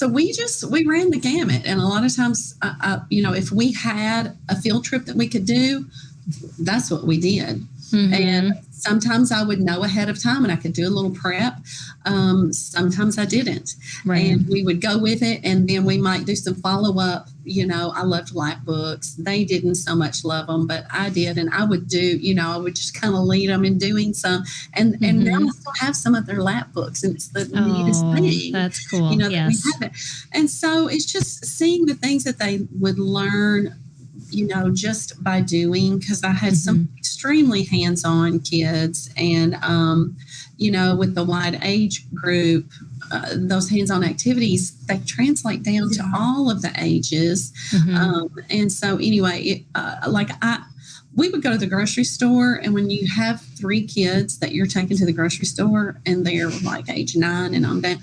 So we ran the gamut. And a lot of times, if we had a field trip that we could do, that's what we did. Mm-hmm. And sometimes I would know ahead of time and I could do a little prep. Sometimes I didn't. Right. And we would go with it, and then we might do some follow-up. I loved lap books. They didn't so much love them, but I did. And I would do, I would just kind of lead them in doing some. And now I still have some of their lap books, and it's the neatest thing. That's cool. That we have it. And so it's just seeing the things that they would learn, just by doing, because I had some extremely hands-on kids, and, with the wide age group, those hands-on activities, they translate down to all of the ages. And so anyway, we would go to the grocery store, and when you have 3 kids that you're taking to the grocery store and they're like age 9 and on down,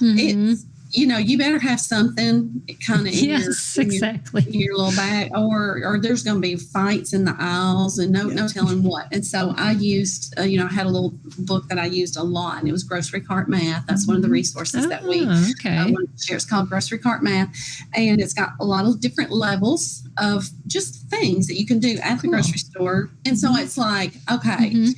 it's, you better have something kind of in your little bag, or there's going to be fights in the aisles and no telling what. And so I used, I had a little book that I used a lot, and it was Grocery Cart Math. That's one of the resources that we want to share. It's called Grocery Cart Math, and it's got a lot of different levels of just things that you can do at the grocery store. And so it's like, okay,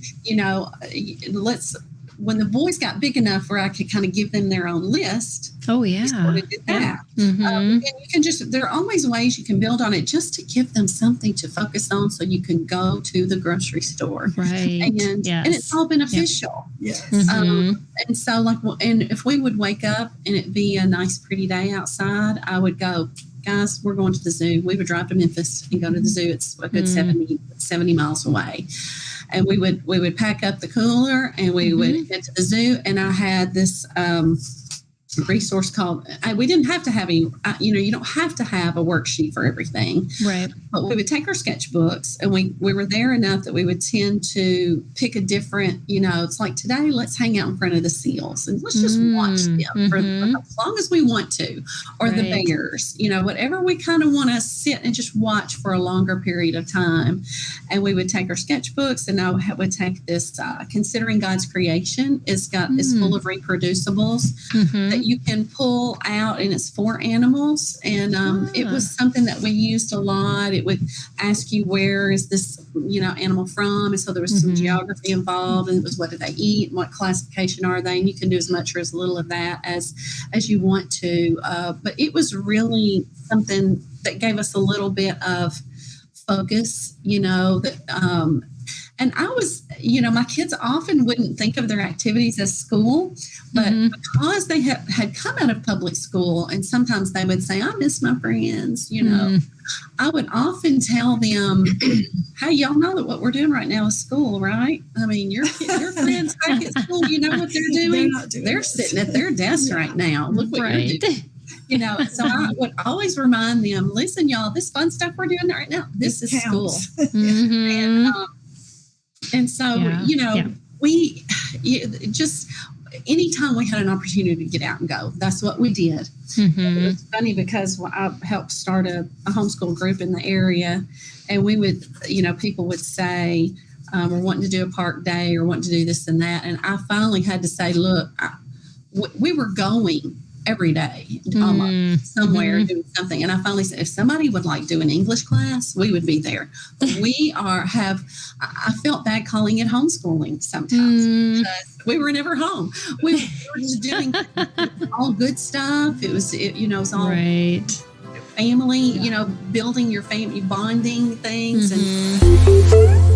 when the boys got big enough where I could kind of give them their own list. Oh, yeah. We sort of did that. And you can there are always ways you can build on it just to give them something to focus on so you can go to the grocery store. Right. And it's all beneficial. Yes. And so and if we would wake up and it'd be a nice, pretty day outside, I would go, guys, we're going to the zoo. We would drive to Memphis and go to the zoo. It's a good 70 miles away. And we would pack up the cooler and we would head to the zoo. And I had this resource called, we didn't have to have any, you don't have to have a worksheet for everything. Right. But we would take our sketchbooks, and we were there enough that we would tend to pick a different, it's like today, let's hang out in front of the seals and let's just watch them for as long as we want to, or the bears, whatever we kind of want to sit and just watch for a longer period of time. And we would take our sketchbooks, and I would take this Considering God's Creation. It's full of reproducibles that you can pull out, and it's for animals. And it was something that we used a lot. It would ask you, where is this, animal from? And so there was some geography involved, and it was, what do they eat? And what classification are they? And you can do as much or as little of that as you want to. But it was really something that gave us a little bit of focus, and I was, my kids often wouldn't think of their activities as school, but because they had come out of public school, and sometimes they would say, I miss my friends, I would often tell them, hey, y'all know that what we're doing right now is school, right? I mean, your friends back at school, you know what they're doing? They're sitting at their desk right now. Look what you're doing. So I would always remind them, listen, y'all, this fun stuff we're doing right now, this is counts. School. And so, we just anytime we had an opportunity to get out and go, that's what we did. It was funny because I helped start a homeschool group in the area, and we would, people would say, we're wanting to do a park day or wanting to do this and that. And I finally had to say, look, we were going every day, almost somewhere doing something. And I finally said, if somebody would like do an English class, we would be there. I felt bad calling it homeschooling sometimes because we were never home. We were just doing all good stuff. It was all family, building your family, bonding things. And